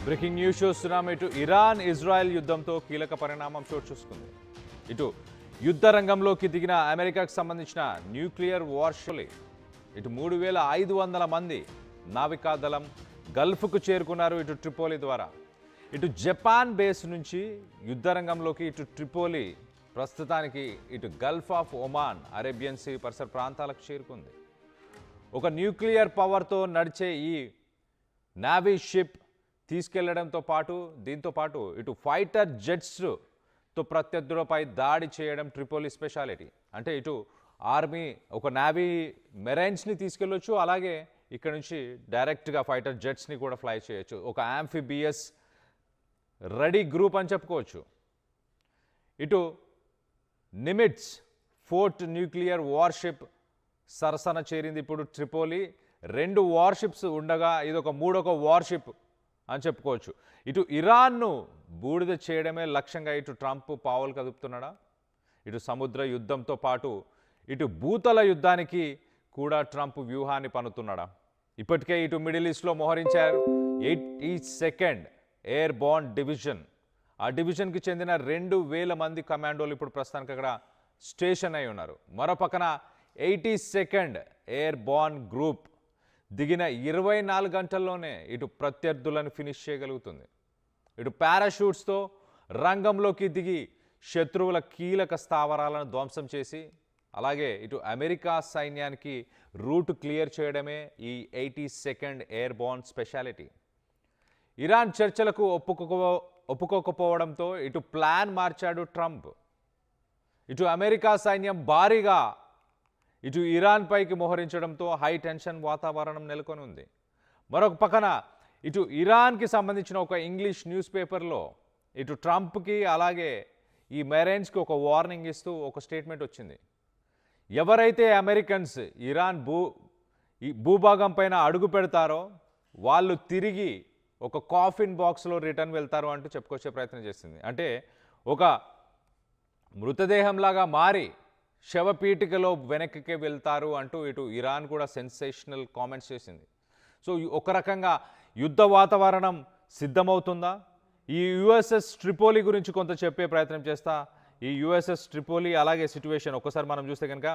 Breaking news చూస్తున్నాం. ఇటు Iran Israel యుద్ధంతో కీలక పరిణామం చోటు చేసుకుంది. ఇటు యుద్ధ రంగంలోకి దిగిన అమెరికాకు సంబంధించిన న్యూక్లియర్ వార్షిప్ ఇటు 3500 మంది నావికాదళం గల్ఫ్కు చేరుకున్నారు ఇటు ట్రిపోలి ద్వారా. ఇటు జపాన్ బేస్ నుంచి యుద్ధ రంగంలోకి ఇటు ట్రిపోలి ప్రస్తుతానికి ఇటు Gulf of Oman Arabian Sea పరిసర ప్రాంతాలకు చేరుకుంది. ఒక న్యూక్లియర్ పవర్తో నడిచే ఈ నావీ షిప్ తీసుకెళ్లడంతో పాటు దీంతో పాటు ఇటు ఫైటర్ జెట్స్తో ప్రత్యర్థులపై దాడి చేయడం ట్రిపోలి స్పెషాలిటీ. అంటే ఇటు ఆర్మీ ఒక నావీ మెరైన్స్ని తీసుకెళ్ళొచ్చు, అలాగే ఇక్కడ నుంచి డైరెక్ట్గా ఫైటర్ జెట్స్ని కూడా ఫ్లై చేయొచ్చు. ఒక యాంఫిబియస్ రెడీ గ్రూప్ అని చెప్పుకోవచ్చు. ఇటు నిమిట్స్ ఫోర్త్ న్యూక్లియర్ వార్షిప్ సరసన చేరింది ఇప్పుడు ట్రిపోలి. 2 వార్షిప్స్ ఉండగా ఇదొక 3వ వార్షిప్ అని చెప్పుకోవచ్చు. ఇటు ఇరాన్ను బూడిద చేయడమే లక్ష్యంగా ఇటు ట్రంప్ పావులు కదుపుతున్నాడా? ఇటు సముద్ర యుద్ధంతో పాటు ఇటు భూతల యుద్ధానికి కూడా ట్రంప్ వ్యూహాన్ని పన్నుతున్నాడా? ఇప్పటికే ఇటు మిడిల్ ఈస్ట్లో మోహరించారు 82nd ఎయిర్ బాండ్ డివిజన్. ఆ డివిజన్కి చెందిన 2000 మంది కమాండోలు ఇప్పుడు ప్రస్తుతానికి అక్కడ స్టేషన్ అయి ఉన్నారు. మరో పక్కన 82nd ఎయిర్ బాండ్ గ్రూప్ దిగిన 24 గంటల్లోనే ఇటు ప్రత్యర్థులను ఫినిష్ చేయగలుగుతుంది. ఇటు పారాషూట్స్తో రంగంలోకి దిగి శత్రువుల కీలక స్థావరాలను ధ్వంసం చేసి అలాగే ఇటు అమెరికా సైన్యానికి రూట్ క్లియర్ చేయడమే ఈ 82nd air bond speciality. Iran చర్చలకు ఒప్పుకోకపోవడంతో ఇటు ప్లాన్ మార్చాడు ట్రంప్. ఇటు అమెరికా సైన్యం భారీగా ఇటు ఇరాన్ పైకి మోహరించడంతో హై టెన్షన్ వాతావరణం నెలకొని ఉంది. మరొక పక్కన ఇటు ఇరాన్కి సంబంధించిన ఒక ఇంగ్లీష్ న్యూస్ పేపర్లో ఇటు ట్రంప్కి అలాగే ఈ మెరైన్స్కి ఒక వార్నింగ్ ఇస్తూ ఒక స్టేట్మెంట్ వచ్చింది. ఎవరైతే అమెరికన్స్ ఇరాన్ భూభాగం పైన అడుగు పెడతారో వాళ్ళు తిరిగి ఒక కాఫిన్ బాక్స్లో రిటర్న్ వెళ్తారు అంటూ చెప్పుకొచ్చే ప్రయత్నం చేసింది. అంటే ఒక మృతదేహంలాగా మారి శవపీఠికలో వెనక్కి వెళ్తారు అంటూ ఇటు ఇరాన్ కూడా సెన్సేషనల్ కామెంట్స్ చేసింది. సో ఒక రకంగా యుద్ధ వాతావరణం సిద్ధమవుతుందా? ఈ యుఎస్ఎస్ ట్రిపోలి గురించి కొంత చెప్పే ప్రయత్నం చేస్తా. ఈ యుఎస్ఎస్ ట్రిపోలి అలాగే సిచ్యువేషన్ ఒక్కసారి మనం చూస్తే కనుక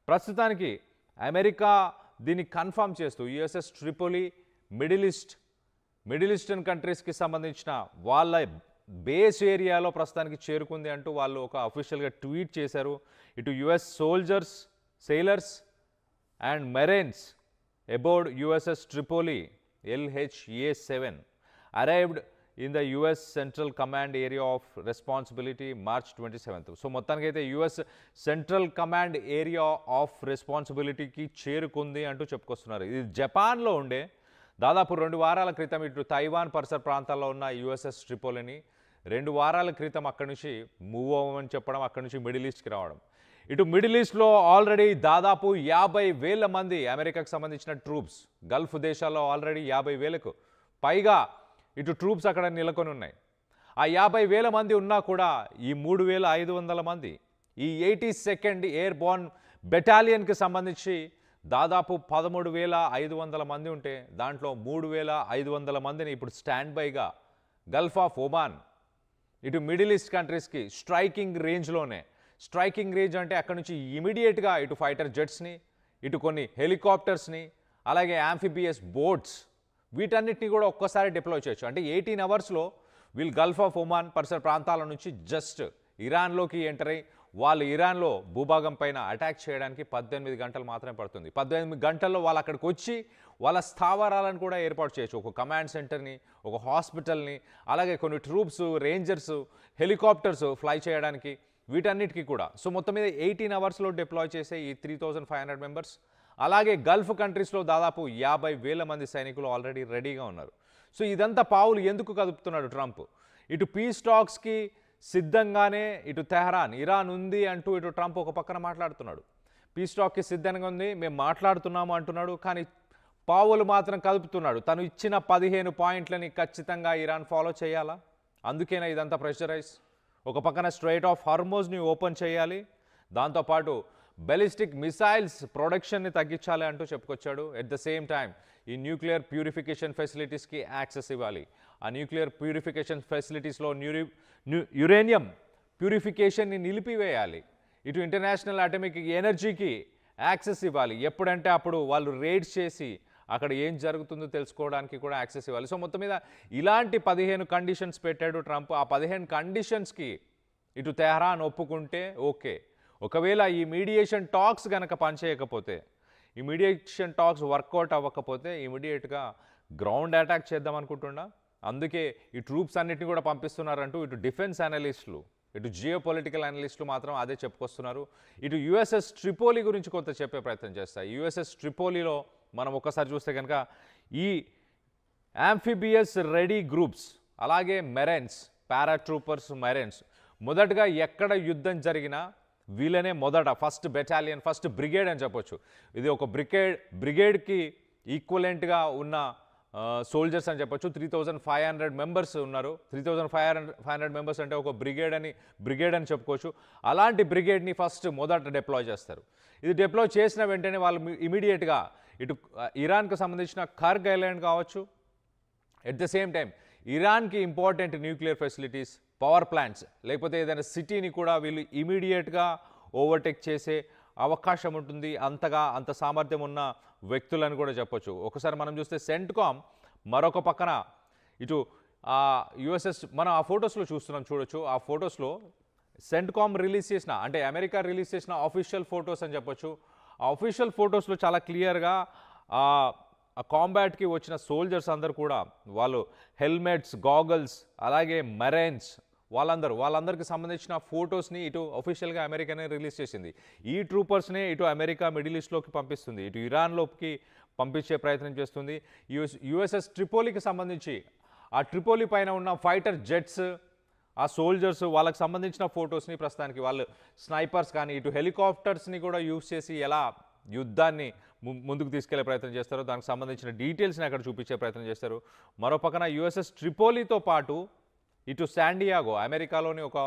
ప్రస్తుతానికి అమెరికా దీన్ని కన్ఫర్మ్ చేస్తూ యుఎస్ఎస్ ట్రిపోలి మిడిల్ ఈస్టర్న్ కంట్రీస్కి సంబంధించిన వాళ్ళ బేస్ ఏరియాలో ప్రస్తుతానికి చేరుకుంది అంటూ వాళ్ళు ఒక అఫీషియల్గా ట్వీట్ చేశారు. ఇటు US soldiers, sailors and marines about USS Tripoli LHA-7 arrived in the US central command area of responsibility March 27th. So మొత్తానికైతే US central command area of రెస్పాన్సిబిలిటీకి చేరుకుంది అంటూ చెప్పుకొస్తున్నారు. ఇది జపాన్లో ఉండే దాదాపు 2 వారాల క్రితం ఇటు తైవాన్ పరిసర ప్రాంతాల్లో ఉన్న యుఎస్ఎస్ ట్రిపోలిని 2 వారాల క్రితం అక్కడి నుంచి మూవ్ అవ్వమని చెప్పడం, అక్కడి నుంచి మిడిల్ ఈస్ట్కి రావడం. ఇటు మిడిల్ ఈస్ట్లో ఆల్రెడీ దాదాపు 50,000 మంది అమెరికాకు సంబంధించిన ట్రూప్స్, గల్ఫ్ దేశాల్లో ఆల్రెడీ 50,000కు పైగా ఇటు ట్రూప్స్ అక్కడ నెలకొని ఉన్నాయి. ఆ 50,000 మంది ఉన్నా కూడా ఈ 3,500 మంది ఈ 82nd ఎయిర్ బాండ్ బెటాలియన్కి సంబంధించి దాదాపు 13,500 మంది ఉంటే దాంట్లో 3,500 మందిని ఇప్పుడు స్టాండ్ బైగా గల్ఫ్ ఆఫ్ ఒమాన్ ఇటు మిడిల్ ఈస్ట్ కంట్రీస్కి స్ట్రైకింగ్ రేంజ్లోనే. స్ట్రైకింగ్ రేంజ్ అంటే అక్కడ నుంచి ఇమీడియట్గా ఇటు ఫైటర్ జెట్స్ని, ఇటు కొన్ని హెలికాప్టర్స్ని, అలాగే యాంఫిబియస్ బోట్స్ వీటన్నిటిని కూడా ఒక్కసారి డిప్లాయ్ చేయొచ్చు. అంటే 18 అవర్స్లో వీళ్ళు గల్ఫ్ ఆఫ్ ఒమాన్ పరిసర ప్రాంతాల నుంచి జస్ట్ ఇరాన్లోకి ఎంటర్ అయ్యి వాళ్ళు ఇరాన్లో భూభాగం పైన అటాక్ చేయడానికి 18 గంటలు మాత్రమే పడుతుంది. 18 గంటల్లో వాళ్ళు అక్కడికి వచ్చి వాళ్ళ స్థావరాలను కూడా ఏర్పాటు చేయొచ్చు. ఒక కమాండ్ సెంటర్ని, ఒక హాస్పిటల్ని, అలాగే కొన్ని ట్రూప్స్, రేంజర్స్, హెలికాప్టర్స్ ఫ్లై చేయడానికి వీటన్నిటికీ కూడా. సో మొత్తం మీద 18 అవర్స్లో డిప్లాయ్ చేసే ఈ 3,500 మెంబర్స్, అలాగే గల్ఫ్ కంట్రీస్లో దాదాపు 50,000 మంది సైనికులు ఆల్రెడీ రెడీగా ఉన్నారు. సో ఇదంతా పావులు ఎందుకు కదుపుతున్నాడు ట్రంప్? ఇటు పీస్ టాక్స్కి సిద్ధంగానే ఇటు తెహరాన్, ఇరాన్ ఉంది అంటూ ఇటు ట్రంప్ ఒక పక్కన మాట్లాడుతున్నాడు. పీస్ టాక్కి సిద్ధంగా ఉంది, మేము మాట్లాడుతున్నాము అంటున్నాడు. కానీ పావులు మాత్రం కదుపుతున్నాడు. తను ఇచ్చిన 15 పాయింట్లని ఖచ్చితంగా ఇరాన్ ఫాలో చేయాలా? అందుకేనా ఇదంతా ప్రెషరైజ్? ఒక పక్కన స్ట్రైట్ ఆఫ్ హార్మోజ్ని ఓపెన్ చేయాలి, దాంతోపాటు బెలిస్టిక్ మిసైల్స్ ప్రొడక్షన్ని తగ్గించాలి అంటూ చెప్పుకొచ్చాడు. ఎట్ ద సేమ్ టైం ఈ న్యూక్లియర్ ప్యూరిఫికేషన్ ఫెసిలిటీస్కి యాక్సెస్ ఇవ్వాలి. ఆ న్యూక్లియర్ ప్యూరిఫికేషన్ ఫెసిలిటీస్లో యురేనియం ప్యూరిఫికేషన్ని నిలిపివేయాలి. ఇటు ఇంటర్నేషనల్ అటామిక్ ఎనర్జీకి యాక్సెస్ ఇవ్వాలి. ఎప్పుడంటే అప్పుడు వాళ్ళు రేడ్స్ చేసి అక్కడ ఏం జరుగుతుందో తెలుసుకోవడానికి కూడా యాక్సెస్ ఇవ్వాలి. సో మొత్తం మీద ఇలాంటి 15 కండిషన్స్ పెట్టాడు ట్రంప్. ఆ 15 కండిషన్స్కి ఇటు తెహరాన్ ఒప్పుకుంటే ఓకే. ఒకవేళ ఈ మీడియేషన్ టాక్స్ కనుక పనిచేయకపోతే, ఈ మీడియేషన్ టాక్స్ వర్కౌట్ అవ్వకపోతే ఇమీడియట్గా గ్రౌండ్ అటాక్ చేద్దాం అనుకుంటున్నా. అందుకే ఈ ట్రూప్స్ అన్నిటిని కూడా పంపిస్తున్నారంటూ ఇటు డిఫెన్స్ అనలిస్టులు, ఇటు జియో పొలిటికల్ అనలిస్టులు మాత్రం అదే చెప్పుకొస్తున్నారు. ఇటు యుఎస్ఎస్ ట్రిపోలి గురించి కొంత చెప్పే ప్రయత్నం చేస్తాయి. యుఎస్ఎస్ ట్రిపోలిలో మనం ఒక్కసారి చూస్తే కనుక ఈ యాంఫిబియస్ రెడీ గ్రూప్స్, అలాగే మెరైన్స్, పారాట్రూపర్స్, మెరైన్స్ మొదటగా ఎక్కడ యుద్ధం జరిగినా వీళ్ళనే మొదట ఫస్ట్ బెటాలియన్, ఫస్ట్ బ్రిగేడ్ అని చెప్పొచ్చు. ఇది ఒక బ్రిగేడ్కి ఈక్వలెంట్గా ఉన్న సోల్జర్స్ అని చెప్పొచ్చు. 3500 మెంబర్స్ ఉన్నారు. 3500 మెంబర్స్ అంటే ఒక బ్రిగేడ్ అని చెప్పుకోవచ్చు. అలాంటి బ్రిగేడ్ని ఫస్ట్ మొదట డిప్లాయ్ చేస్తారు. ఇది డిప్లాయ్ చేసిన వెంటనే వాళ్ళు ఇమీడియట్గా ఇటు ఇరాన్కు సంబంధించిన కర్గ్ ఐలాండ్ కావచ్చు, ఎట్ ద సేమ్ టైం ఇరాన్కి important nuclear facilities, power plants, లేకపోతే ఏదైనా సిటీని కూడా వీళ్ళు ఇమీడియట్గా ఓవర్టేక్ చేసే అవకాశం ఉంటుంది. అంత సామర్థ్యం ఉన్న వ్యక్తులని కూడా చెప్పొచ్చు. ఒకసారి మనం చూస్తే సెంట్కామ్ మరొక పక్కన ఇటు యుఎస్ఎస్, మనం ఆ ఫొటోస్లో చూస్తున్నాం, చూడొచ్చు. ఆ ఫొటోస్లో సెంట్కామ్ రిలీజ్ చేసిన, అంటే అమెరికా రిలీజ్ చేసిన ఆఫీషియల్ ఫొటోస్ అని చెప్పొచ్చు. ఆ ఆఫీషియల్ ఫొటోస్లో చాలా క్లియర్గా ఆ కాంబాట్కి వచ్చిన సోల్జర్స్ అందరు కూడా వాళ్ళు హెల్మెట్స్, గాగల్స్, అలాగే మెరైన్స్ వాళ్ళందరికీ సంబంధించిన ఫొటోస్ని ఇటు అఫీషియల్గా అమెరికానే రిలీజ్ చేసింది. ఈ ట్రూపర్స్నే ఇటు అమెరికా మిడిల్ ఈస్ట్లోకి పంపిస్తుంది, ఇటు ఇరాన్లోకి పంపించే ప్రయత్నం చేస్తుంది. యుఎస్ఎస్ ట్రిపోలికి సంబంధించి ఆ ట్రిపోలి పైన ఉన్న ఫైటర్ జెట్స్, ఆ సోల్జర్స్, వాళ్ళకి సంబంధించిన ఫొటోస్ని ప్రస్తుతానికి వాళ్ళు స్నైపర్స్ కానీ ఇటు హెలికాప్టర్స్ని కూడా యూజ్ చేసి ఎలా యుద్ధాన్ని ముందుకు తీసుకెళ్లే ప్రయత్నం చేస్తారు, దానికి సంబంధించిన డీటెయిల్స్ని అక్కడ చూపించే ప్రయత్నం చేస్తారు. మరో పక్కన యుఎస్ఎస్ ట్రిపోలితో పాటు ఇటు శాండియాగో, అమెరికాలోని ఒక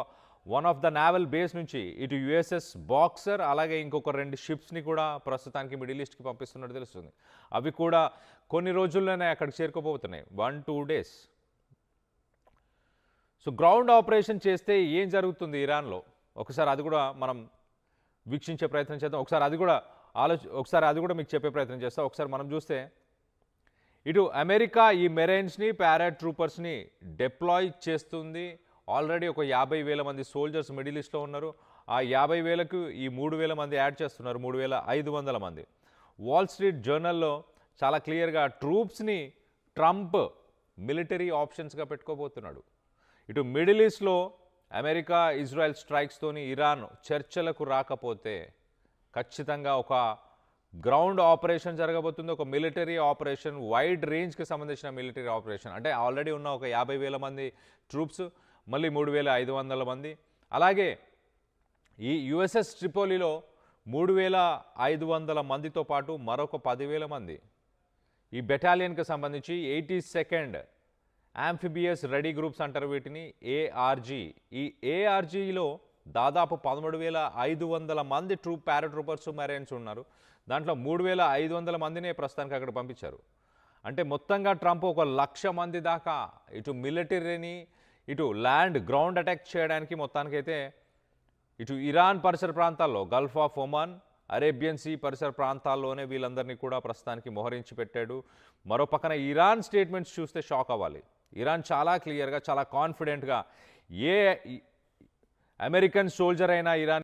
one of the naval base నుంచి ఇటు యుఎస్ఎస్ బాక్సర్, అలాగే ఇంకొక 2 షిప్స్ని కూడా ప్రస్తుతానికి మిడిల్ ఈస్ట్కి పంపిస్తున్నట్టు తెలుస్తుంది. అవి కూడా కొన్ని రోజుల్లోనే అక్కడికి చేరుకోబోతున్నాయి, 1-2 డేస్. సో గ్రౌండ్ ఆపరేషన్ చేస్తే ఏం జరుగుతుంది ఇరాన్లో, ఒకసారి అది కూడా మనం వీక్షించే ప్రయత్నం చేద్దాం. ఒకసారి అది కూడా మీకు చెప్పే ప్రయత్నం చేస్తాం. ఒకసారి మనం చూస్తే ఇటు అమెరికా ఈ మెరైన్స్ని, పారాట్రూపర్స్ని డిప్లాయ్ చేస్తుంది. ఆల్రెడీ ఒక 50,000 మంది సోల్జర్స్ మిడిల్ ఈస్ట్లో ఉన్నారు. ఆ 50,000కు ఈ 3,000 మంది యాడ్ చేస్తున్నారు, 3,500 మంది. వాల్ స్ట్రీట్ జర్నల్లో చాలా క్లియర్గా ట్రూప్స్ని ట్రంప్ మిలిటరీ ఆప్షన్స్గా పెట్టుకోబోతున్నాడు. ఇటు మిడిల్ ఈస్ట్లో అమెరికా, ఇజ్రాయెల్ స్ట్రైక్స్తోని ఇరాన్ చర్చలకు రాకపోతే ఖచ్చితంగా ఒక గ్రౌండ్ ఆపరేషన్ జరగబోతుంది, ఒక మిలిటరీ ఆపరేషన్, వైడ్ రేంజ్కి సంబంధించిన మిలిటరీ ఆపరేషన్. అంటే ఆల్రెడీ ఉన్న ఒక 50,000 మంది ట్రూప్స్, మళ్ళీ 3,500 మంది, అలాగే ఈ యుఎస్ఎస్ ట్రిపోలిలో 3,500 మందితో పాటు మరొక 10,000 మంది ఈ బెటాలియన్కి సంబంధించి 82nd యాంఫిబియస్ రెడీ గ్రూప్స్ అంటారు వీటిని, ఏఆర్జీ. ఈ ఏఆర్జీలో దాదాపు 13,500 మంది పారాట్రూపర్స్, మెరైన్స్ ఉన్నారు. దాంట్లో 3,500 మందినే ప్రస్తుతానికి అక్కడ పంపించారు. అంటే మొత్తంగా ట్రంప్ 1,00,000 మంది దాకా ఇటు మిలిటరీని, ఇటు ల్యాండ్, గ్రౌండ్ అటాక్ చేయడానికి మొత్తానికైతే ఇటు ఇరాన్ పరిసర ప్రాంతాల్లో, Gulf of Oman, Arabian Sea పరిసర ప్రాంతాల్లోనే వీళ్ళందరినీ కూడా ప్రస్తుతానికి మోహరించి పెట్టాడు. మరో పక్కన ఇరాన్ స్టేట్మెంట్స్ చూస్తే షాక్ అవ్వాలి. ఇరాన్ చాలా క్లియర్గా, చాలా కాన్ఫిడెంట్గా ఏ అమెరికన్ సోల్జర్ అయినా ఇరాన్